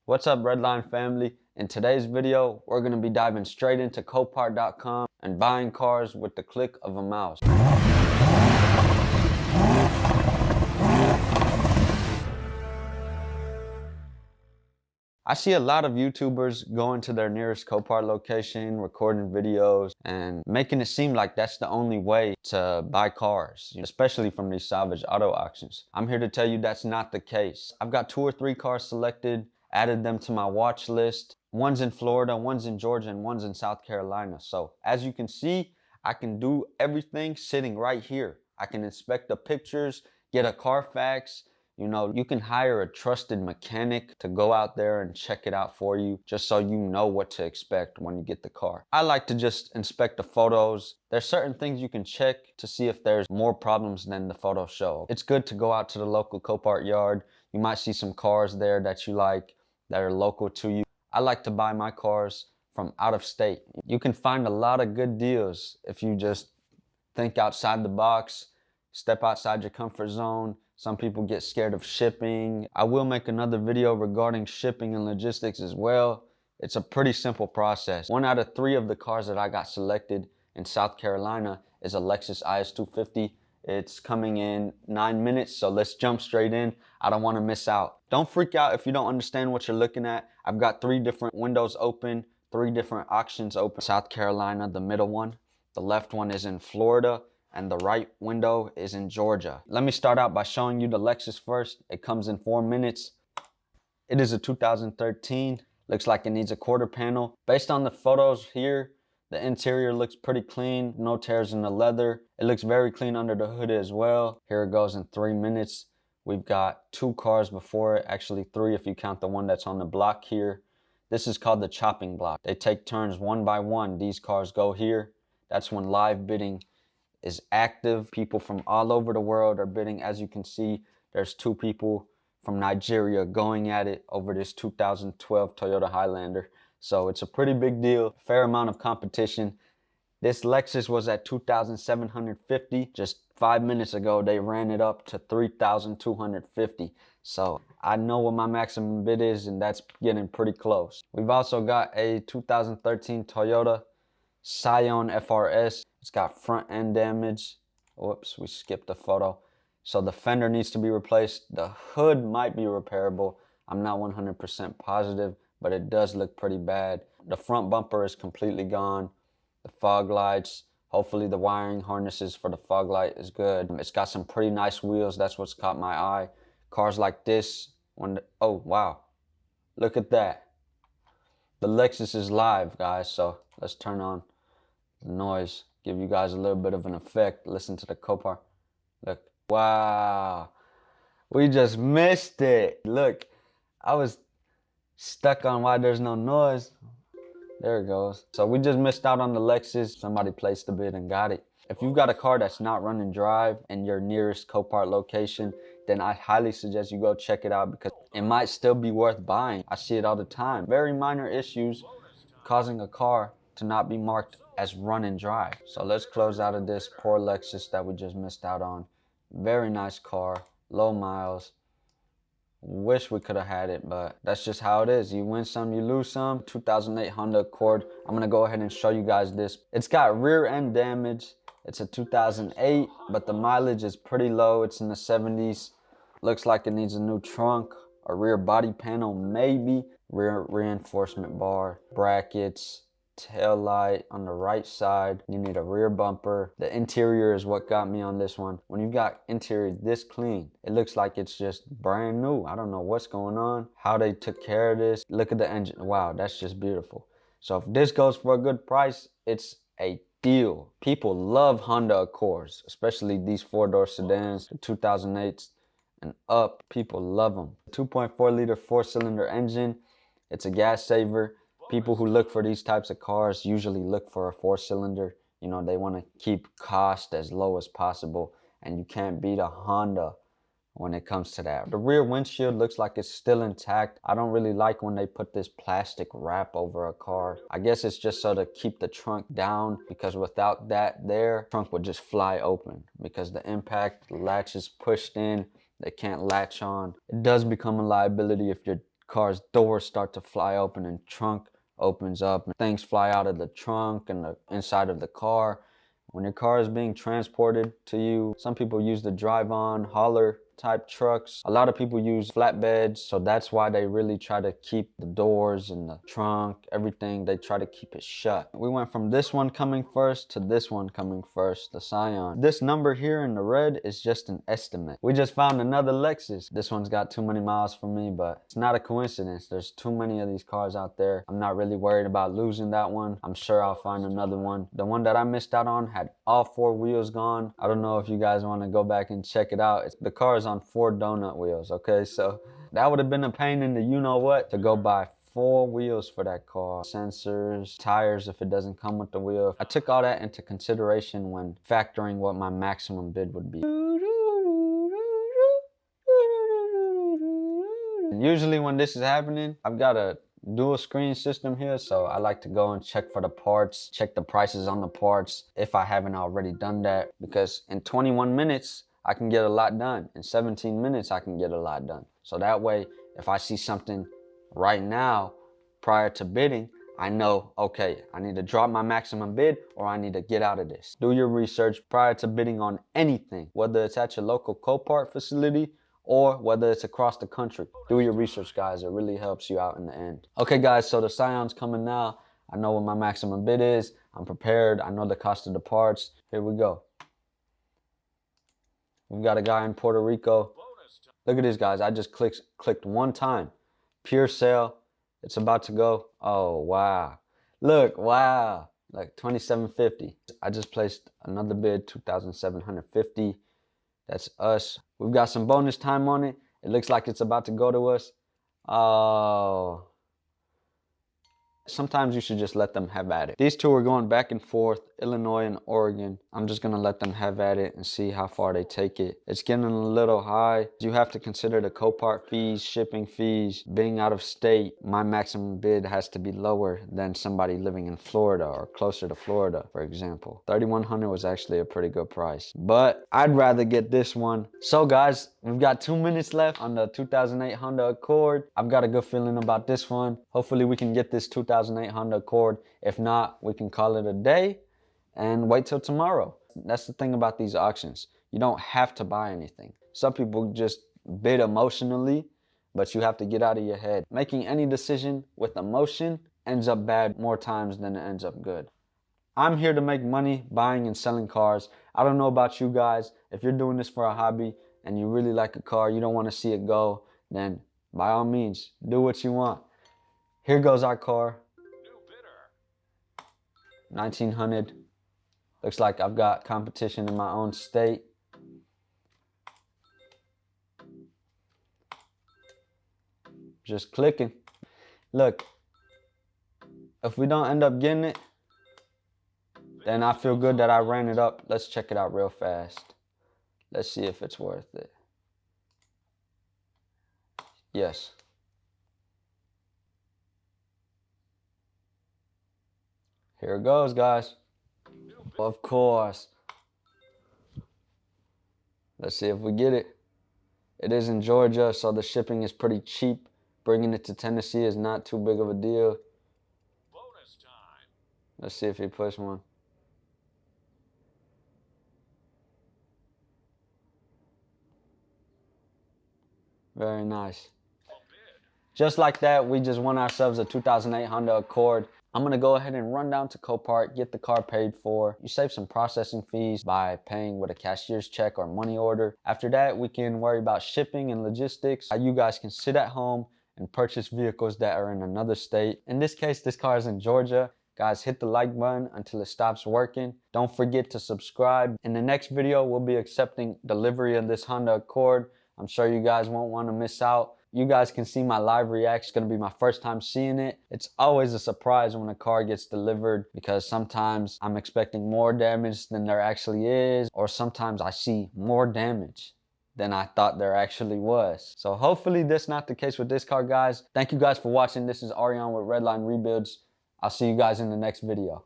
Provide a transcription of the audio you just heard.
What's up, Redline family? In today's video, we're going to be diving straight into Copart.com and buying cars with the click of a mouse. I see a lot of YouTubers going to their nearest Copart location, recording videos, and making it seem like that's the only way to buy cars, especially from these Salvage auto auctions. I'm here to tell you that's not the case. I've got 2 or 3 cars selected, added them to my watch list. One's in Florida, one's in Georgia, and one's in South Carolina. So as you can see, I can do everything sitting right here. I can inspect the pictures, get a Carfax. You can hire a trusted mechanic to go out there and check it out for you, just so you know what to expect when you get the car. I like to just inspect the photos. There's certain things you can check to see if there's more problems than the photos show. It's good to go out to the local Copart yard. You might see some cars there that you like, that are local to you. I like to buy my cars from out of state. You can find a lot of good deals if you just think outside the box, step outside your comfort zone. Some people get scared of shipping. I will make another video regarding shipping and logistics as well. It's a pretty simple process. 1 out of 3 of the cars that I got selected in South Carolina is a Lexus IS250. It's coming in 9 minutes, so let's jump straight in. I don't want to miss out. Don't freak out if you don't understand what you're looking at. I've got 3 different windows open, 3 different auctions open. South Carolina, the middle one. The left one is in Florida, and the right window is in Georgia. Let me start out by showing you the Lexus first. It comes in 4 minutes. It is a 2013. Looks like it needs a quarter panel. Based on the photos here, the interior looks pretty clean. No tears in the leather. It looks very clean under the hood as well. Here it goes in 3 minutes. We've got 2 cars before it, actually 3 if you count the one that's on the block here. This is called the chopping block. They take turns 1 by 1. These cars go here. That's when live bidding is active. People from all over the world are bidding. As you can see, there's 2 people from Nigeria going at it over this 2012 Toyota Highlander. So it's a pretty big deal, fair amount of competition. This Lexus was at $2,750. Just 5 minutes ago, they ran it up to $3,250. So I know what my maximum bid is, and that's getting pretty close. We've also got a 2013 Toyota Scion FRS. It's got front end damage. Whoops, we skipped a photo. So the fender needs to be replaced. The hood might be repairable. I'm not 100% positive, but it does look pretty bad. The front bumper is completely gone. The fog lights, hopefully the wiring harnesses for the fog light is good. It's got some pretty nice wheels. That's what's caught my eye. Cars like this, oh wow, look at that. The Lexus is live, guys, so let's turn on the noise, give you guys a little bit of an effect. Listen to the Copart. Look, wow, we just missed it. Look, I was stuck on why there's no noise. There it goes. So we just missed out on the Lexus. Somebody placed the bid and got it. If you've got a car that's not running drive in your nearest Copart location, then I highly suggest you go check it out, because it might still be worth buying. I see it all the time. Very minor issues causing a car to not be marked as run and drive. So let's close out of this poor Lexus that we just missed out on. Very nice car, low miles. Wish we could have had it, but that's just how it is. You win some, you lose some. 2008 Honda Accord. I'm gonna go ahead and show you guys this. It's got rear end damage. It's a 2008, but the mileage is pretty low. It's in the 70s. Looks like it needs a new trunk, a rear body panel, maybe. Rear reinforcement bar, brackets, tail light on the right side. You need a rear bumper. The interior is what got me on this one. When you've got interior this clean, it looks like it's just brand new. I don't know what's going on, how they took care of this. Look at the engine. Wow, that's just beautiful. So if this goes for a good price, it's a deal. People love Honda Accords, especially these 4-door sedans, the 2008s and up. People love them. 2.4 liter 4-cylinder engine. It's a gas saver. People who look for these types of cars usually look for a 4-cylinder. You know, they want to keep cost as low as possible, and you can't beat a Honda when it comes to that. The rear windshield looks like it's still intact. I don't really like when they put this plastic wrap over a car. I guess it's just so to keep the trunk down, because without that there, trunk would just fly open because the impact latch is pushed in. They can't latch on. It does become a liability if you're car's doors start to fly open and trunk opens up and things fly out of the trunk and the inside of the car. When your car is being transported to you, some people use the drive-on hauler type trucks. A lot of people use flatbeds, so that's why they really try to keep the doors and the trunk, everything, they try to keep it shut. We went from this one coming first to this one coming first, the Scion. This number here in the red is just an estimate. We just found another Lexus. This one's got too many miles for me, but it's not a coincidence. There's too many of these cars out there. I'm not really worried about losing that one. I'm sure I'll find another one. The one that I missed out on had all 4 wheels gone. I don't know if you guys want to go back and check it out. The car is on 4 donut wheels, okay? So that would have been a pain in the you-know-what to go buy 4 wheels for that car. Sensors, tires if it doesn't come with the wheel. I took all that into consideration when factoring what my maximum bid would be. Usually when this is happening, I've got a dual screen system here, so I like to go and check for the parts, check the prices on the parts if I haven't already done that, because in 21 minutes I can get a lot done. In 17 minutes I can get a lot done. So that way, if I see something right now prior to bidding, I know, okay, I need to drop my maximum bid or I need to get out of this. Do your research prior to bidding on anything, whether it's at your local Copart facility or whether it's across the country. Do your research, guys. It really helps you out in the end. Okay, guys, so the Scion's coming now. I know what my maximum bid is. I'm prepared. I know the cost of the parts. Here we go. We've got a guy in Puerto Rico. Look at this, guys. I just clicked one time. Pure sale. It's about to go. Oh, wow. Look, wow. Like $2,750. I just placed another bid, $2,750. That's us. We've got some bonus time on it. It looks like it's about to go to us. Oh. Sometimes you should just let them have at it. These two are going back and forth, Illinois and Oregon. I'm just gonna let them have at it and see how far they take it. It's getting a little high. You have to consider the Copart fees, shipping fees, being out of state. My maximum bid has to be lower than somebody living in Florida or closer to Florida, for example. $3,100 was actually a pretty good price, but I'd rather get this one. So guys, we've got 2 minutes left on the 2008 Honda Accord. I've got a good feeling about this one. Hopefully we can get this 2008 Honda Accord. If not, we can call it a day and wait till tomorrow. That's the thing about these auctions. You don't have to buy anything. Some people just bid emotionally, but you have to get out of your head. Making any decision with emotion ends up bad more times than it ends up good. I'm here to make money buying and selling cars. I don't know about you guys. If you're doing this for a hobby and you really like a car, you don't want to see it go, then by all means, do what you want. Here goes our car. 1900. Looks like I've got competition in my own state. Just clicking. Look, if we don't end up getting it, then I feel good that I ran it up. Let's check it out real fast. Let's see if it's worth it. Yes. Here it goes, guys. Of course. Let's see if we get it. It is in Georgia, so the shipping is pretty cheap. Bringing it to Tennessee is not too big of a deal. Bonus time. Let's see if he pushed one. Very nice. Just like that, we just won ourselves a 2008 Honda Accord. I'm gonna go ahead and run down to Copart, get the car paid for. You save some processing fees by paying with a cashier's check or money order. After that, we can worry about shipping and logistics. You guys can sit at home and purchase vehicles that are in another state. In this case, this car is in Georgia. Guys, hit the like button until it stops working. Don't forget to subscribe. In the next video, we'll be accepting delivery of this Honda Accord. I'm sure you guys won't want to miss out. You guys can see my live reaction. It's gonna be my first time seeing it. It's always a surprise when a car gets delivered because sometimes I'm expecting more damage than there actually is, or sometimes I see more damage than I thought there actually was. So hopefully that's not the case with this car, guys. Thank you guys for watching. This is Ariane with Redline Rebuilds. I'll see you guys in the next video.